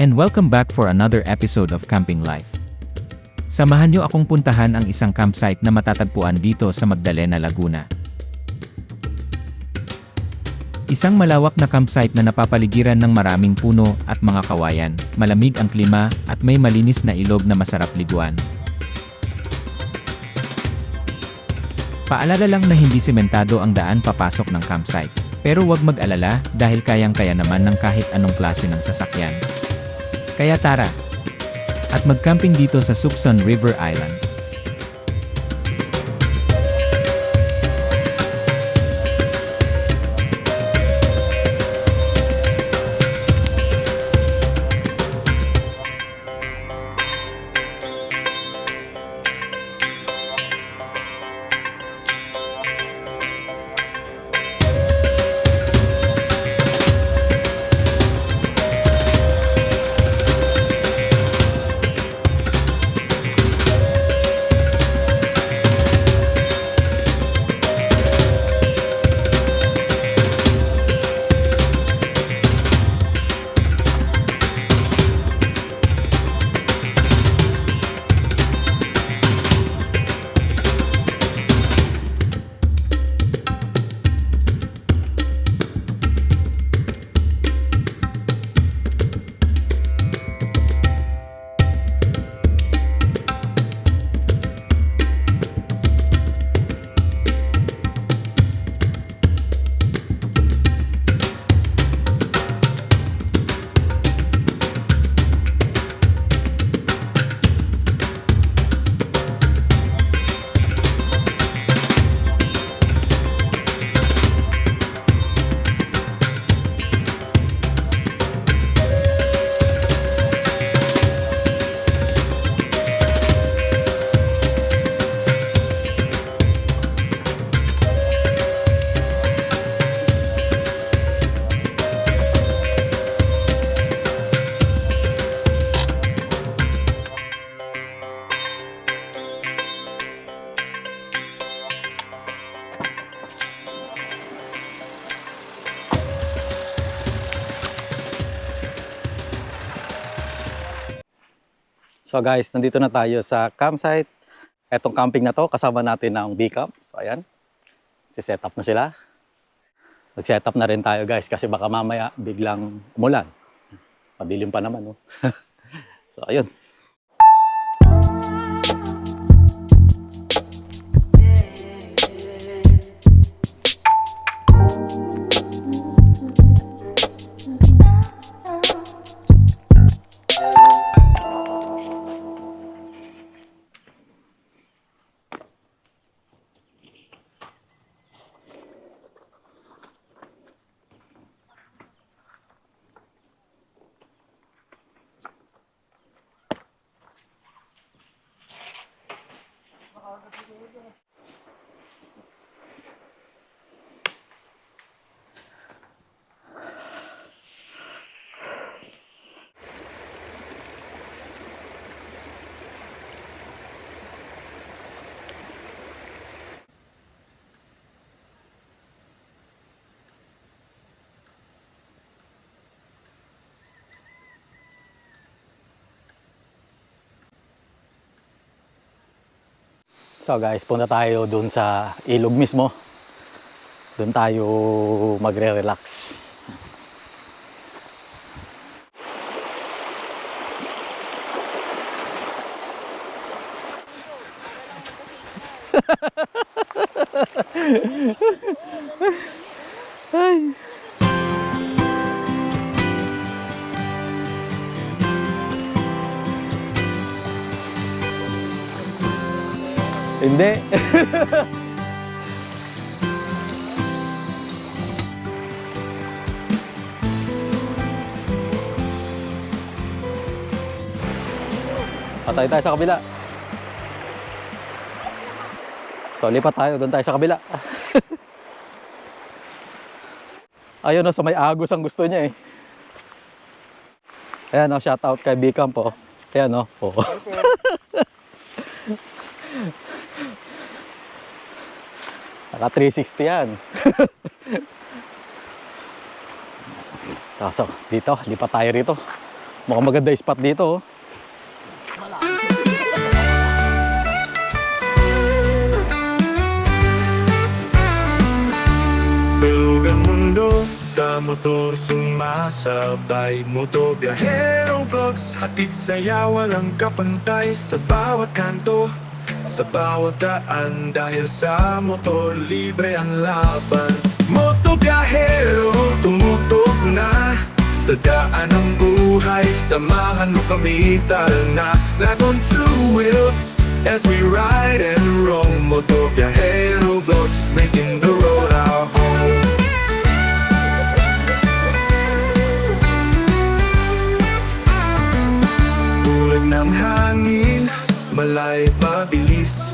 and welcome back for another episode of Camping Life. Samahan niyo akong puntahan ang isang campsite na matatagpuan dito sa Magdalena, Laguna. Isang malawak na campsite na napapaligiran ng maraming puno at mga kawayan, malamig ang klima at may malinis na ilog na masarap liguan. Paalala lang na hindi sementado ang daan papasok ng campsite, pero huwag mag-alala dahil kayang-kaya naman ng kahit anong klase ng sasakyan. Kaya tara! At mag-camping dito sa Sucson River Island. So guys, nandito na tayo sa campsite. Etong camping na to, kasama natin ng B-Camp. So ayan, si-set up na sila. Nag-set up na rin tayo guys kasi baka mamaya biglang umulan. Madilim pa naman, no? So ayun. So guys, punta tayo dun sa ilog mismo. Dun tayo magre-relax. Ay. Hindi. Patay tayo sa kabila. So, lipat tayo. Doon tayo sa kabila. Ayun o, sa may agos ang gusto niya eh. Ayan o, shout out kay B-Camp po. Ayan o. Oh. Naka 360 yan. So, dito, lipat tayo rito. Mukhang maganda yung spot dito oh. Bilog ang mundo sa motor sumasabay Motobiyahero Vlogs hatid saya walang kapantay Sa bawat kanto, sa bawat daan Dahil sa motor libre ang laban Motobiyahero tumutok na Sa daan ng buhay Samahan mo kami tara na Life on two wheels as we ride and roll Motobiyahero Vlogs making the road our home Tulad ng hangin, malay mabilis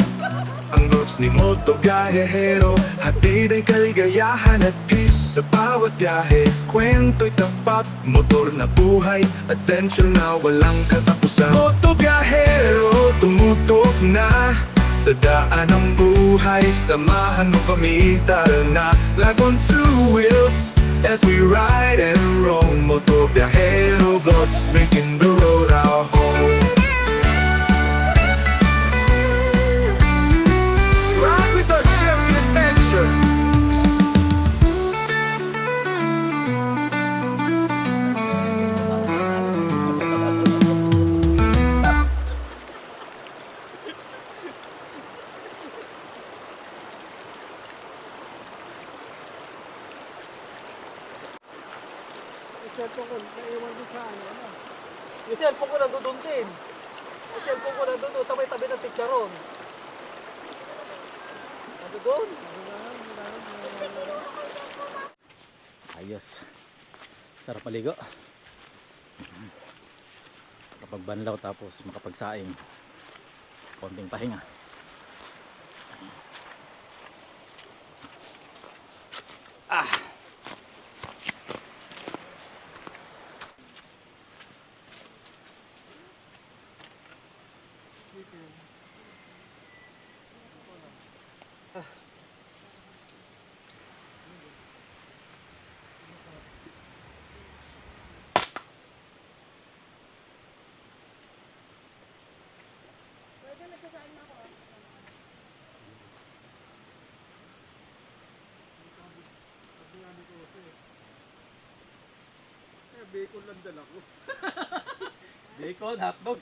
Ang vlogs ni Motobiyahero Hatid ay kaligayahan at peace Sa bawat biyahe, kwento'y tapat Motor na buhay, adventure na walang katapusan Motobiyahero, tumutok na Sa daan ng buhay, samahan mo kami tara na Life on two wheels as we ride and roll Motobiyahero Vlogs making the road our home Ride with us, sharing adventure Yung cellphone ko nandun din. Yung cellphone ko nandun, tabi-tabi ng ticharon. Nandun? Ayos. Sarap maligo. Kapag banlaw tapos makapagsaing. Konting pahinga. Bacon lang dala ko. Bacon, hotdog,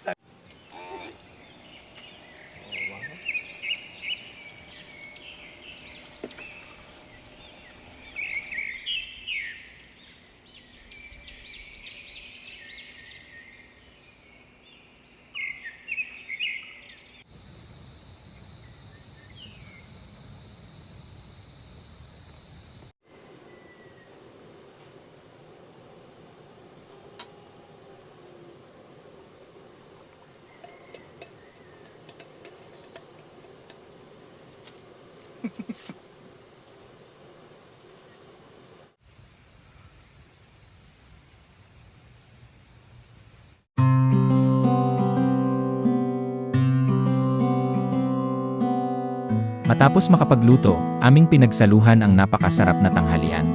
Matapos makapagluto, aming pinagsaluhan ang napakasarap na tanghalian.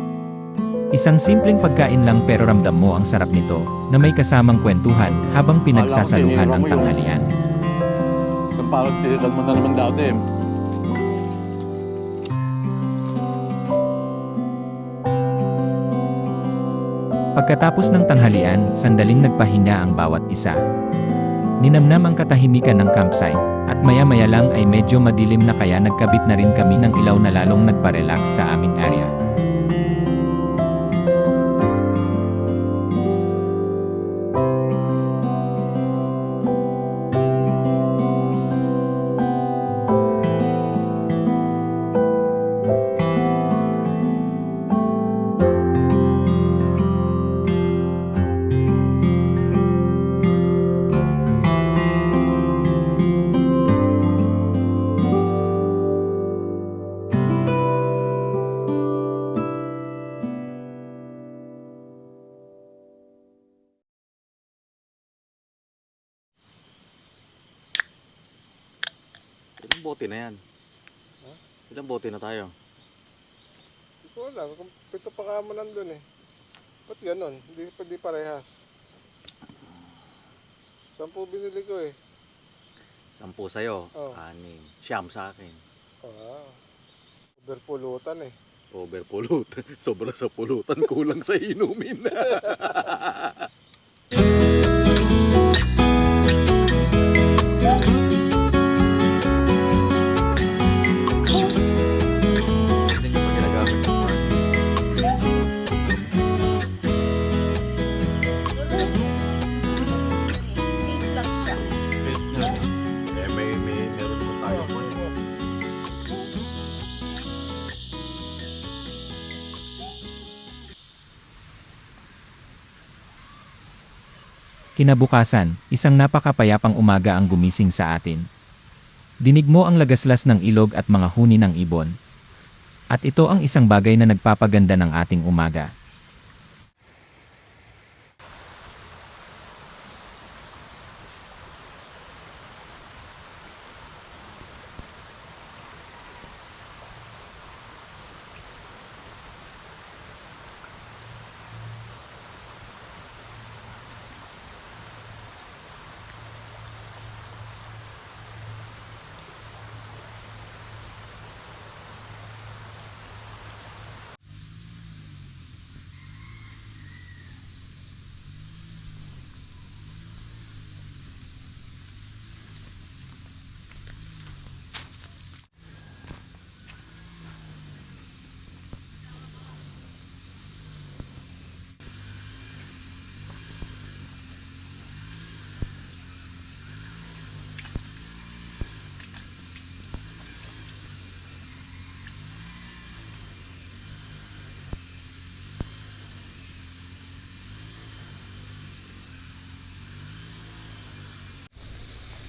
Isang simpleng pagkain lang pero ramdam mo ang sarap nito, na may kasamang kwentuhan habang pinagsasaluhan ang tanghalian. Kung parang tinitan mo na naman dati. Pagkatapos ng tanghalian, sandaling nagpahinga ang bawat isa. Ninamnam ang katahimikan ng campsite, at maya-maya lang ay medyo madilim na kaya nagkabit na rin kami ng ilaw na lalong nagpa-relax sa aming area. Ilang bote na yan? Ilang bote na tayo? Hindi ko lang, pito pa ka mo nandun eh. Ba't ganon? Hindi parehas. 10 binili ko eh. 10 sa'yo, Oh. 6, siyam sa akin. Ah, overpulutan eh. Overpulutan. Sobra sa pulutan, kulang sa inumin. Hindi nyo pa ginagamit ng fan. Safe lang siya. Best nga. Eh, meron po tayo. Kinabukasan, isang napakapayapang umaga ang gumising sa atin. Dinig mo ang lagaslas ng ilog at mga huni ng ibon. At ito ang isang bagay na nagpapaganda ng ating umaga.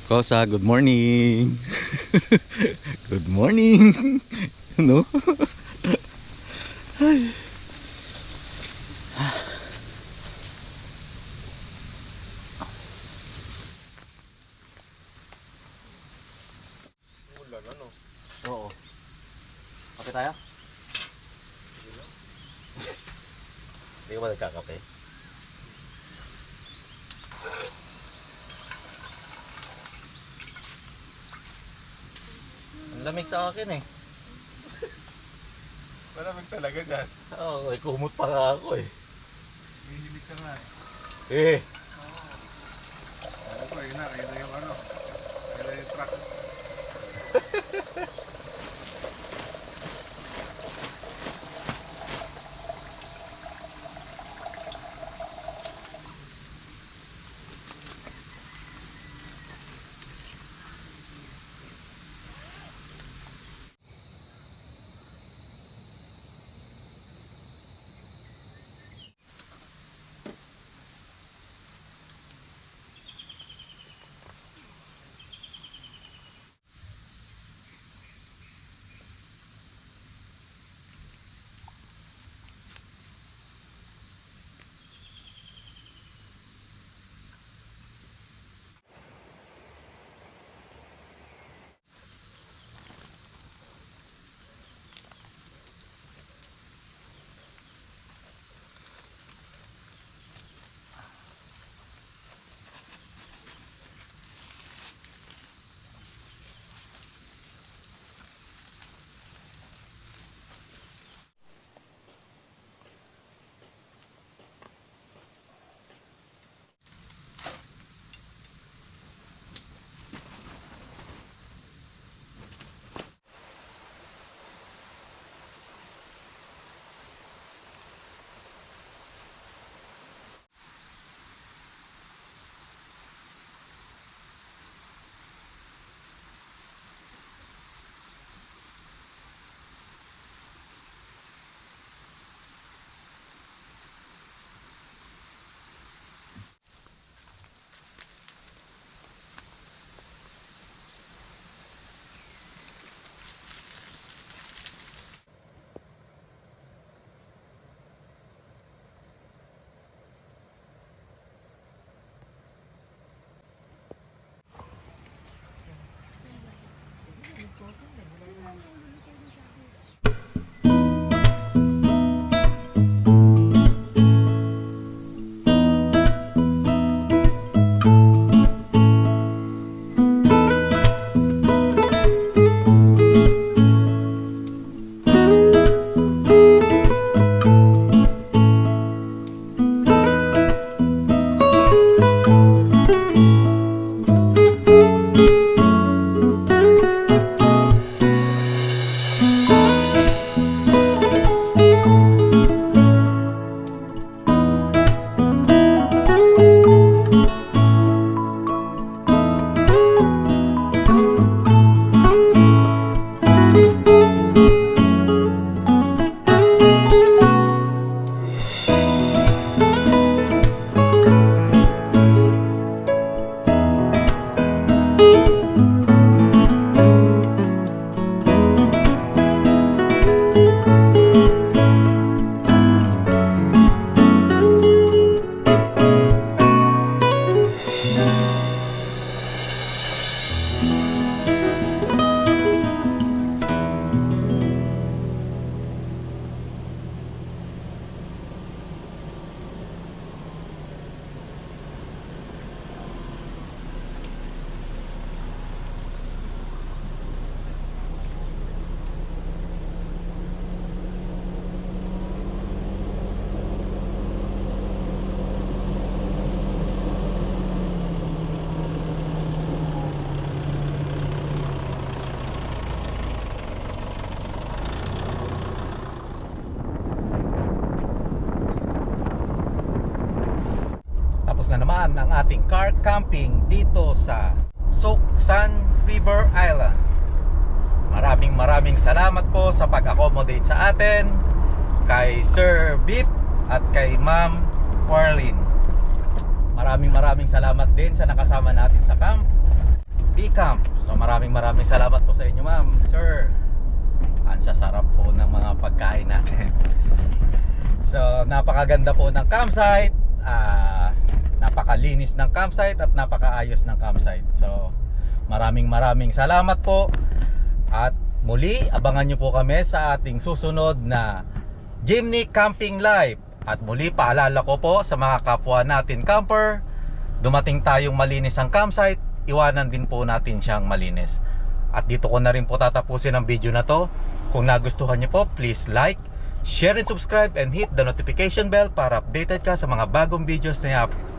Kosa, good morning. Good morning. No? Ulan ano? Oo. Kape tayo? Hindi ka ba nagkakape? Ang lamig sa akin eh. Malamig talaga dyan. Oo, ay kumot pa nga ako eh. Hihimik ka nga eh. Eh, Ano ko, yun na yung ano. Yun na yung truck. ng ating car camping dito sa Suksan River Island. Maraming salamat po sa pag-accommodate sa atin, kay Sir Bip at kay Ma'am Warlin. Maraming salamat din sa nakasama natin sa camp, B-Camp. So maraming salamat po sa inyo, Ma'am, Sir. Ang sasarap po ng mga pagkain natin. So napakaganda po ng campsite, napakalinis ng campsite at napakaayos ng campsite. So maraming salamat po. At muli, abangan nyo po kami sa ating susunod na Jimny Camping Live. At muli, paalala ko po sa mga kapwa natin camper, dumating tayong malinis ang campsite, iwanan din po natin siyang malinis. At dito ko na rin po tatapusin ang video na to. Kung nagustuhan nyo po, please like, share and subscribe and hit the notification bell para updated ka sa mga bagong videos na i-upload.